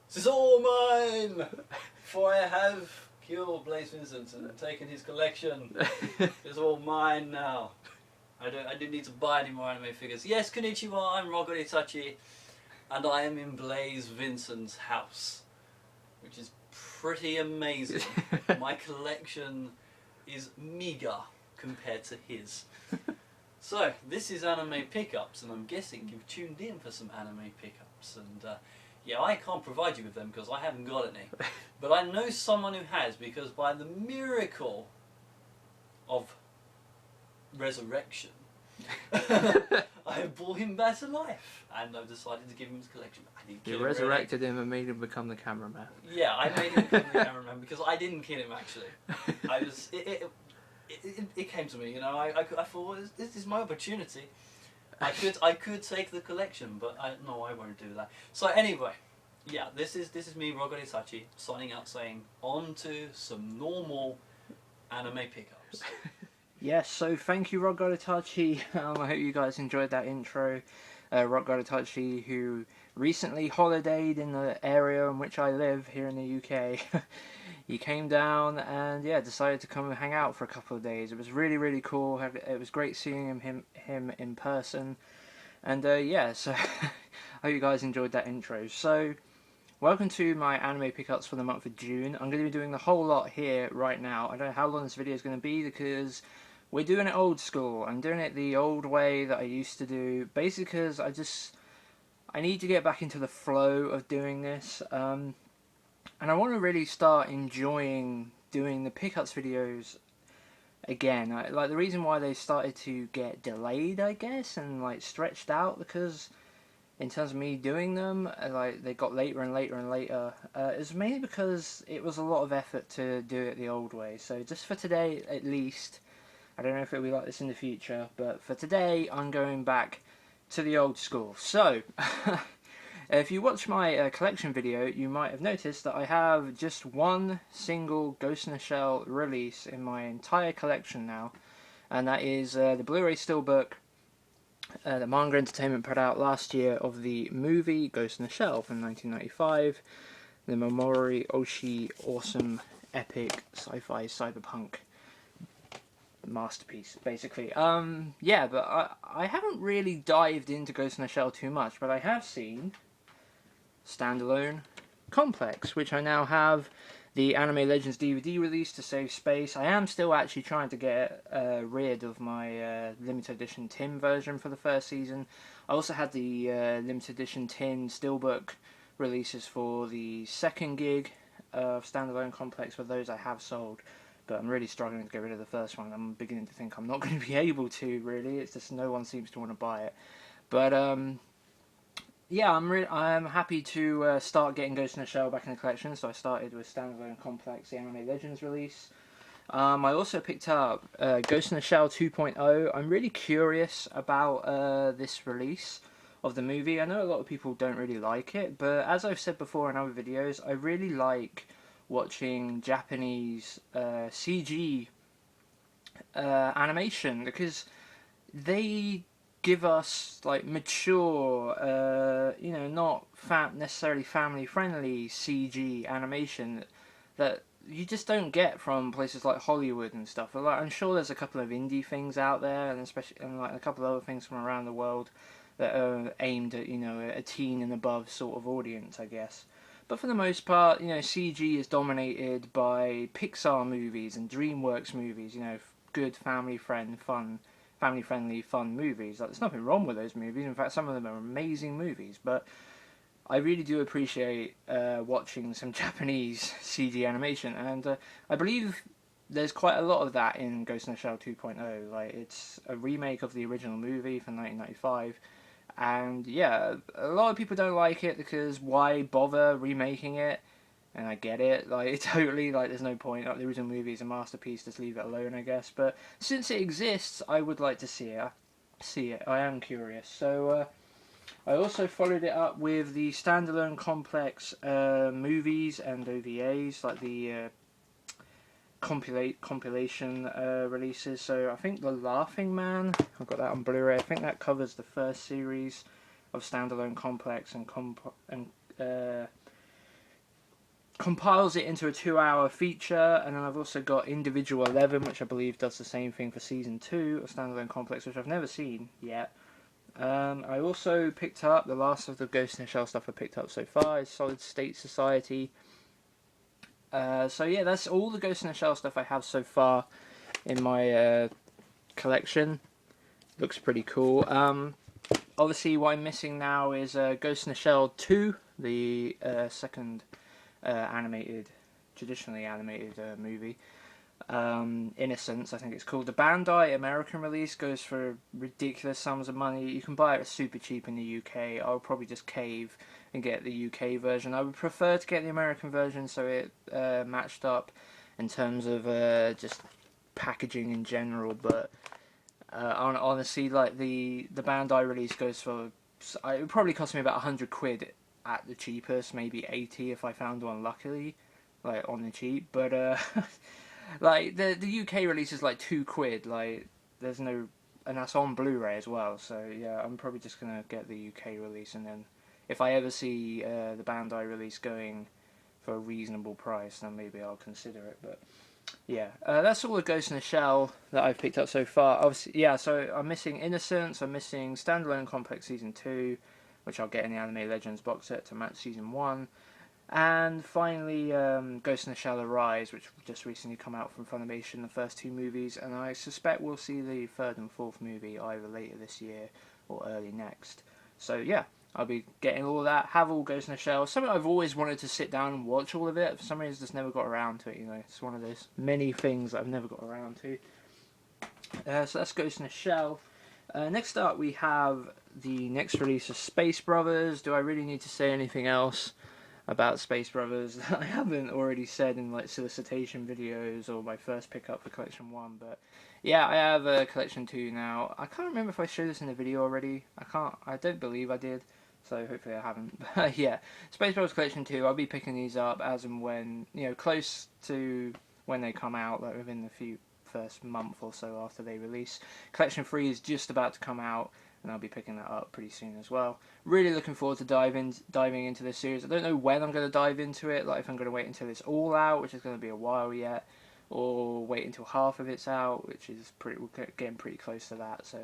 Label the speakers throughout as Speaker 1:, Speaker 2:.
Speaker 1: This is all mine! For I have killed Blaze Vincent and taken his collection. It's all mine now. I didn't need to buy any more anime figures. Yes, konnichiwa, I'm Roggo Itachi, and I am in Blaze Vincent's house, which is pretty amazing. My collection is meager compared to his. So, this is Anime Pickups, and I'm guessing you've tuned in for some anime pickups, and yeah, I can't provide you with them because I haven't got any. But I know someone who has, because by the miracle of resurrection, I have brought him back to life, and I've decided to give him his collection. I didn't kill
Speaker 2: You resurrected him and made him become the cameraman.
Speaker 1: Yeah, I made him become the cameraman because I didn't kill him actually. I was it came to me, you know. I thought this is my opportunity. I could take the collection, but no, I won't do that. So anyway, yeah, this is me, Roggo Itachi, signing out, saying on to some normal anime pickups.
Speaker 2: Yes, so thank you, Roggo Itachi. I hope you guys enjoyed that intro. Roggo Itachi, who recently holidayed in the area in which I live here in the UK. He came down and yeah, decided to come and hang out for a couple of days. It was really cool. It was great seeing him in person. And yeah, so I hope you guys enjoyed that intro. So welcome to my anime pickups for the month of June. I'm going to be doing the whole lot here right now. I don't know how long this video is going to be because we're doing it old school. I'm doing it the old way that I used to do, basically because I need to get back into the flow of doing this. And I want to really start enjoying doing the pickups videos again. Like the reason why they started to get delayed, I guess, and like stretched out, because in terms of me doing them, like they got later and later and later, is mainly because it was a lot of effort to do it the old way. So just for today, at least, I don't know if it'll be like this in the future, but for today, I'm going back to the old school. So, if you watch my collection video, you might have noticed that I have just one single Ghost in the Shell release in my entire collection now, and that is the Blu-ray Steelbook that Manga Entertainment put out last year of the movie Ghost in the Shell from 1995, the Mamoru Oshii awesome epic sci-fi cyberpunk masterpiece, basically. Yeah, but I haven't really dived into Ghost in the Shell too much, but I have seen Standalone Complex, which I now have the Anime Legends DVD release to save space. I am still actually trying to get rid of my limited edition tin version for the first season. I also had the limited edition tin steelbook releases for the second gig of Standalone Complex. For those I have sold, but I'm really struggling to get rid of the first one. I'm beginning to think I'm not going to be able to, really. It's just no one seems to want to buy it. But yeah, I'm happy to start getting Ghost in the Shell back in the collection. So I started with Standalone Complex, the Anime Legends release. I also picked up Ghost in the Shell 2.0. I'm really curious about this release of the movie. I know a lot of people don't really like it, but as I've said before in other videos, I really like watching Japanese CG animation, because they give us like mature, you know, not necessarily family friendly CG animation that you just don't get from places like Hollywood and stuff. Like, I'm sure there's a couple of indie things out there, and especially like a couple of other things from around the world that are aimed at, you know, a teen and above sort of audience, I guess. But for the most part, you know, CG is dominated by Pixar movies and DreamWorks movies, you know, good family-friendly fun movies. Like, there's nothing wrong with those movies. In fact, some of them are amazing movies. But I really do appreciate watching some Japanese CG animation. And I believe there's quite a lot of that in Ghost in the Shell 2.0. Like, it's a remake of the original movie from 1995. And yeah, a lot of people don't like it because why bother remaking it? And I get it, like, totally, like, there's no point. Like, the original movie is a masterpiece, just leave it alone, I guess. But since it exists, I would like to see it. I am curious. So I also followed it up with the Standalone Complex movies and OVAs, like the compilation releases. So I think The Laughing Man, I've got that on Blu-ray. I think that covers the first series of Standalone Complex and compiles it into a 2-hour feature, and then I've also got Individual 11, which I believe does the same thing for Season 2 of Standalone Complex, which I've never seen yet. I also picked up, the last of the Ghost in the Shell stuff I picked up so far is Solid State Society. So yeah, that's all the Ghost in the Shell stuff I have so far in my collection. Looks pretty cool. Obviously what I'm missing now is Ghost in the Shell 2, the second traditionally animated movie. Innocence, I think it's called. The Bandai American release goes for ridiculous sums of money. You can buy it super cheap in the UK. I'll probably just cave and get the UK version. I would prefer to get the American version so it matched up in terms of just packaging in general, but honestly, like the Bandai release goes for, it would probably cost me about 100 quid at the cheapest, maybe 80 if I found one luckily, like on the cheap, but like the UK release is like 2 quid, like there's no, and that's on Blu-ray as well, so yeah, I'm probably just gonna get the UK release, and then if I ever see the Bandai release going for a reasonable price, then maybe I'll consider it, but yeah, that's all the Ghost in the Shell that I've picked up so far. Obviously, yeah, so I'm missing Innocence, I'm missing Standalone Complex Season 2, which I'll get in the Anime Legends box set to match Season 1. And finally, Ghost in the Shell Arise, which just recently come out from Funimation, the first 2 movies, and I suspect we'll see the 3rd and 4th movie either later this year or early next. So yeah, I'll be getting all of that, have all Ghost in the Shell. Something I've always wanted to sit down and watch all of it. For some reason, just never got around to it, you know. It's one of those many things that I've never got around to. So that's Ghost in the Shell. Next up, we have the next release of Space Brothers. Do I really need to say anything else about Space Brothers that I haven't already said in like solicitation videos or my first pickup for Collection 1? But yeah, I have Collection 2 now. I can't remember if I showed this in the video already. I don't believe I did, so hopefully I haven't. But yeah, Space Brothers Collection 2, I'll be picking these up as and when, you know, close to when they come out, like within the first month or so after they release. Collection 3 is just about to come out, and I'll be picking that up pretty soon as well. Really looking forward to diving into this series. I don't know when I'm going to dive into it, like if I'm going to wait until it's all out, which is going to be a while yet, or wait until half of it's out, which is we're getting pretty close to that, so,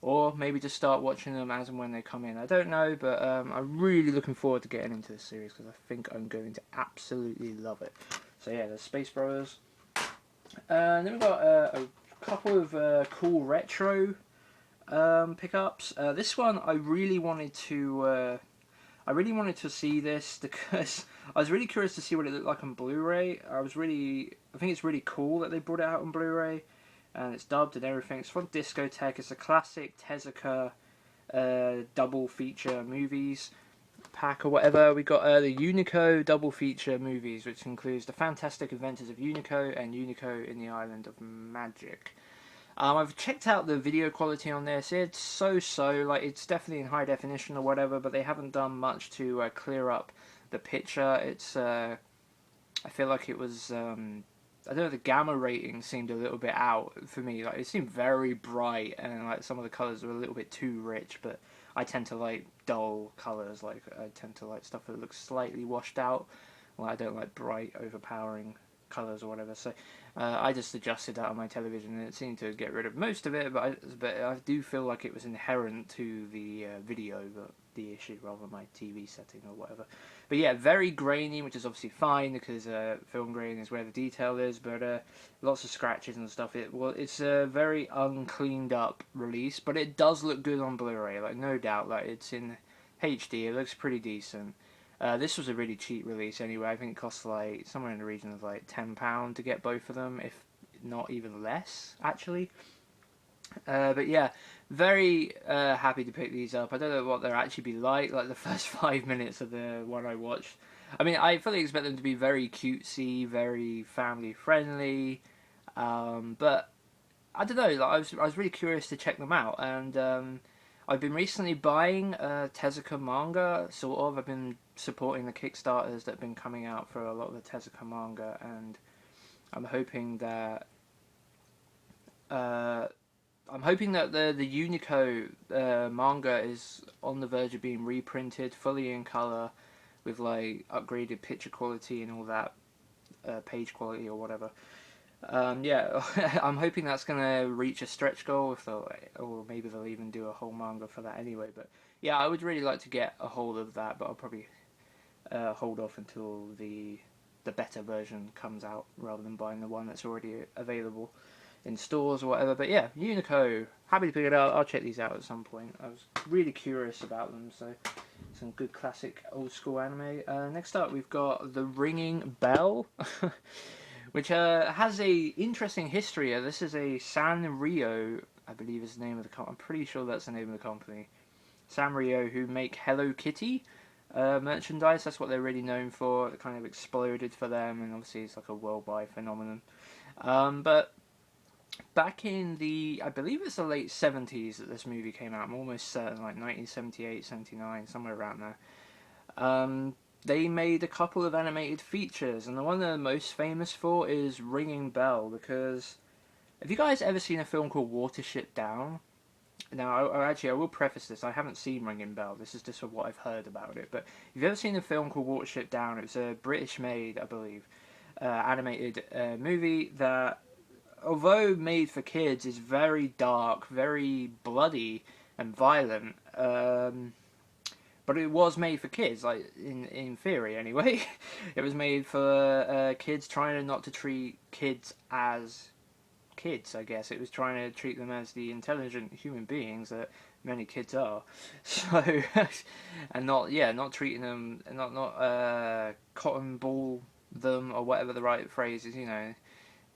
Speaker 2: or maybe just start watching them as and when they come in. I don't know, but I'm really looking forward to getting into this series because I think I'm going to absolutely love it. So yeah, there's Space Brothers. Then we've got a couple of cool retro pickups. This one I really wanted to see this because I was really curious to see what it looked like on Blu-ray. I think it's really cool that they brought it out on Blu-ray and it's dubbed and everything. It's from Discotek. It's a classic Tezuka double feature movies pack or whatever. We got the Unico double feature movies, which includes The Fantastic Adventures of Unico and Unico in the Island of Magic. I've checked out the video quality on this. It's so-so, like it's definitely in high definition or whatever, but they haven't done much to clear up the picture. It's I feel like it was I don't know, the gamma rating seemed a little bit out for me. Like it seemed very bright and like some of the colours were a little bit too rich, but I tend to like dull colours. Like I tend to like stuff that looks slightly washed out. Well, I don't like bright, overpowering colours or whatever. So I just adjusted that on my television, and it seemed to get rid of most of it. But I do feel like it was inherent to the video, but the issue rather than my TV setting or whatever. But yeah, very grainy, which is obviously fine because film grain is where the detail is. But lots of scratches and stuff. It's a very uncleaned up release, but it does look good on Blu-ray. Like no doubt, like it's in HD. It looks pretty decent. This was a really cheap release anyway. I think it cost like somewhere in the region of like £10 to get both of them, if not even less, actually. But yeah, very happy to pick these up. I don't know what they'll actually be like the first 5 minutes of the one I watched. I mean, I fully expect them to be very cutesy, very family friendly, but I don't know. Like, I was really curious to check them out, and I've been recently buying Tezuka manga, sort of. I've been supporting the Kickstarters that have been coming out for a lot of the Tezuka manga, and I'm hoping that the Unico manga is on the verge of being reprinted fully in colour with like upgraded picture quality and all that, page quality or whatever. Yeah, I'm hoping that's gonna reach a stretch goal, or maybe they'll even do a whole manga for that anyway. But yeah, I would really like to get a hold of that, but I'll probably hold off until the better version comes out rather than buying the one that's already available in stores or whatever. But yeah, Unico, happy to pick it up. I'll check these out at some point. I was really curious about them, so some good classic old school anime. Next up, we've got The Ringing Bell, which has a interesting history. This is a Sanrio, I believe is the name of the company. I'm pretty sure that's the name of the company. Sanrio, who make Hello Kitty merchandise. That's what they're really known for. It kind of exploded for them, and obviously it's like a worldwide phenomenon. But back in I believe it's the late 70s that this movie came out. I'm almost certain, like 1978, 79, somewhere around there. They made a couple of animated features, and the one they're most famous for is Ringing Bell, because have you guys ever seen a film called Watership Down? Now, I will preface this, I haven't seen Ringing Bell, this is just what I've heard about it, but if you've ever seen a film called Watership Down, it's a British-made, I believe, animated movie that, although made for kids, is very dark, very bloody and violent, but it was made for kids, like, in theory anyway. It was made for kids, trying not to treat kids as kids, I guess. It was trying to treat them as the intelligent human beings that many kids are. So, and not treating them, not cotton ball them, or whatever the right phrase is,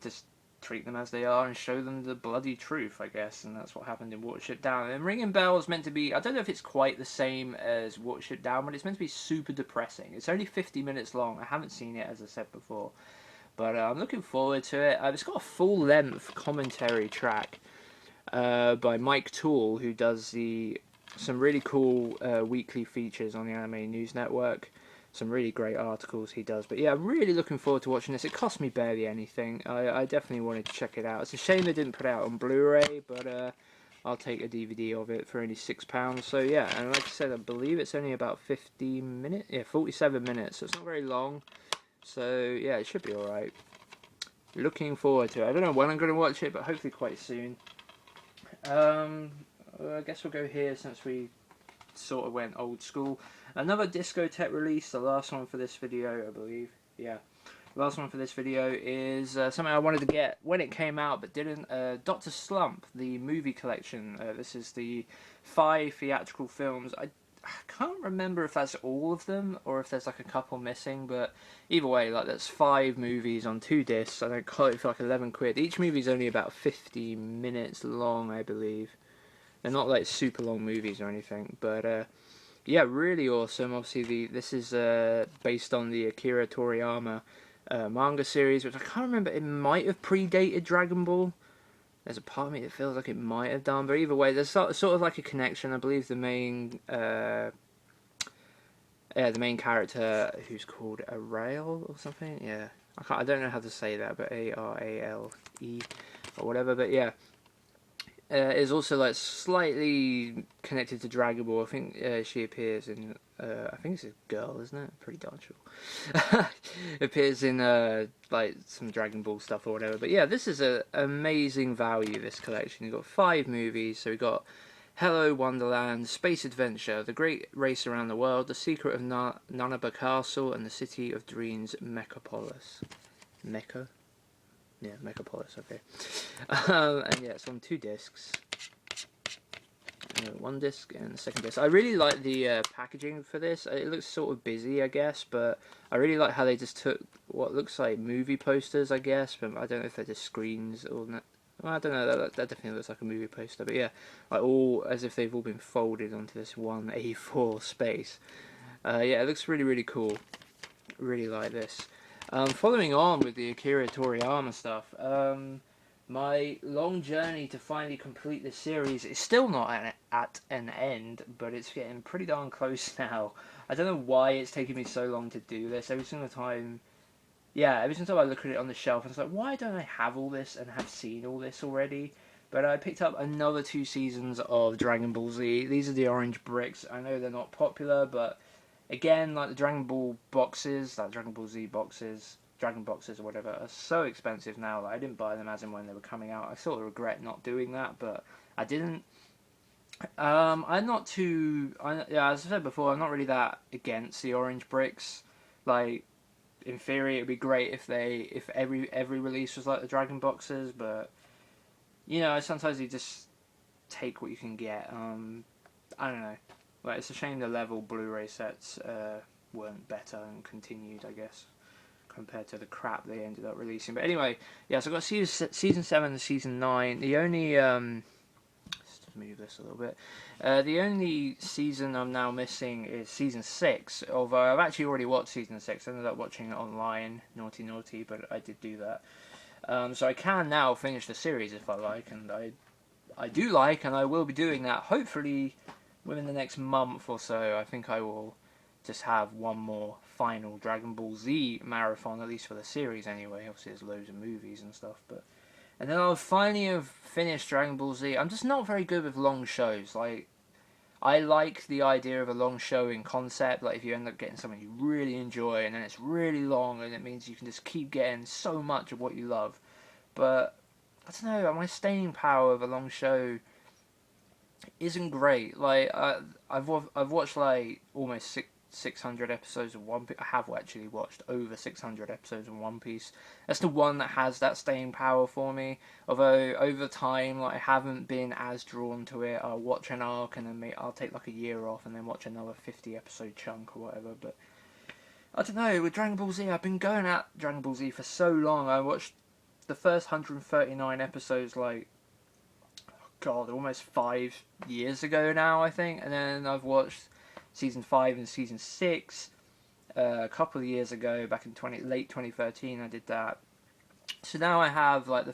Speaker 2: just treat them as they are and show them the bloody truth, I guess, and that's what happened in Watership Down. And Ringing Bell is meant to be, I don't know if it's quite the same as Watership Down, but it's meant to be super depressing. It's only 50 minutes long. I haven't seen it, as I said before, but I'm looking forward to it. It's got a full-length commentary track by Mike Toole, who does some really cool weekly features on the Anime News Network. Some really great articles he does. But yeah, I'm really looking forward to watching this. It cost me barely anything. I definitely wanted to check it out. It's a shame they didn't put it out on Blu-ray, but I'll take a DVD of it for only £6. So yeah, and like I said, I believe it's only about 47 minutes, so it's not very long. So yeah, it should be alright. Looking forward to it. I don't know when I'm going to watch it, but hopefully quite soon. I guess we'll go here since we sort of went old school. Another discotheque release, the last one for this video, I believe. Yeah, the last one for this video is something I wanted to get when it came out, but didn't. Dr.Slump, the movie collection. This is the 5 theatrical films. I can't remember if that's all of them, or if there's like a couple missing, but either way, like that's 5 movies on 2 discs. I don't quite it for like 11 quid. Each movie's only about 50 minutes long, I believe. They're not like super long movies or anything, but yeah, really awesome. Obviously, this is based on the Akira Toriyama manga series, which I can't remember. It might have predated Dragon Ball. There's a part of me that feels like it might have done, but either way, there's sort of like a connection. I believe the main character, who's called Arail or something. Yeah, I don't know how to say that, but Arale or whatever. But yeah. Is also like slightly connected to Dragon Ball. I think she appears in. I think it's a girl, isn't it? Pretty darn sure. Appears in like some Dragon Ball stuff or whatever. But yeah, this is an amazing value. This collection. You've got 5 movies. So we've got Hello Wonderland, Space Adventure, The Great Race Around the World, The Secret of Nanaba Castle, and The City of Dreams Mechapolis. Mecha. Yeah, Mechapolis, okay. And yeah, it's on 2 discs. 1 disc and the 2nd disc. I really like the packaging for this. It looks sort of busy, I guess, but I really like how they just took what looks like movie posters, I guess, but I don't know if they're just screens or not. Well, I don't know, that definitely looks like a movie poster, but yeah, like all as if they've all been folded onto this one A4 space. Yeah, it looks really, really cool. Really like this. Following on with the Akira Toriyama stuff, my long journey to finally complete this series is still not at an end, but it's getting pretty darn close now. I don't know why it's taking me so long to do this. Every single time I look at it on the shelf, and it's like, why don't I have all this and have seen all this already? But I picked up another 2 seasons of Dragon Ball Z. These are the orange bricks. I know they're not popular, but again, like the Dragon Ball boxes, like Dragon Ball Z boxes, Dragon boxes or whatever, are so expensive now that I didn't buy them as and when they were coming out. I sort of regret not doing that, but I didn't. I'm not too. Yeah, as I said before, I'm not really that against the orange bricks. Like, in theory, it'd be great if every release was like the Dragon boxes, but you know, sometimes you just take what you can get. I don't know. Like, it's a shame the level Blu-ray sets weren't better and continued, I guess, compared to the crap they ended up releasing. But anyway, yeah, so I've got season 7 and season 9. The only let's just move this a little bit. The only season I'm now missing is season 6. Although I've actually already watched season 6. I ended up watching it online, naughty, but I did do that. So I can now finish the series if I like, and I do like, and I will be doing that hopefully within the next month or so. I think I will just have one more final Dragon Ball Z marathon, at least for the series anyway. Obviously there's loads of movies and stuff, but and then I'll finally have finished Dragon Ball Z. I'm just not very good with long shows. Like, I like the idea of a long show in concept, like if you end up getting something you really enjoy and then it's really long and it means you can just keep getting so much of what you love. But I don't know, my staying power of a long show isn't great. Like, I've watched like almost 600 episodes of One Piece. I have actually watched over 600 episodes of One Piece. That's the one that has that staying power for me. Although over time, like, I haven't been as drawn to it. I'll watch an arc and then I'll take like a year off and then watch another 50 episode chunk or whatever. But I don't know. With Dragon Ball Z, I've been going at Dragon Ball Z for so long. I watched the first 139 episodes like, God, almost 5 years ago now, I think. And then I've watched season 5 and season 6 a couple of years ago, back in late 2013. I did that. So now I have like the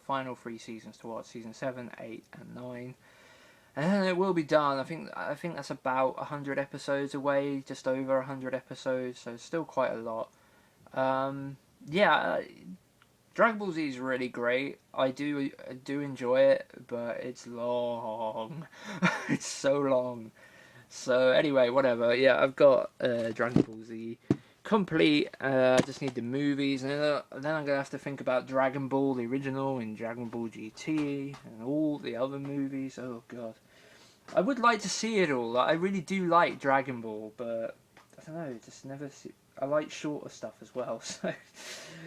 Speaker 2: final 3 seasons to watch: season 7, 8, and 9. And then it will be done. I think that's about 100 episodes away, just over 100 episodes. So still quite a lot. Yeah. Dragon Ball Z is really great. I do enjoy it, but it's long. It's so long. So anyway, whatever. Yeah, I've got Dragon Ball Z complete. I just need the movies, and then I'm gonna have to think about Dragon Ball the original and Dragon Ball GT and all the other movies. Oh God, I would like to see it all. I really do like Dragon Ball, but I don't know. Just never see. I like shorter stuff as well. So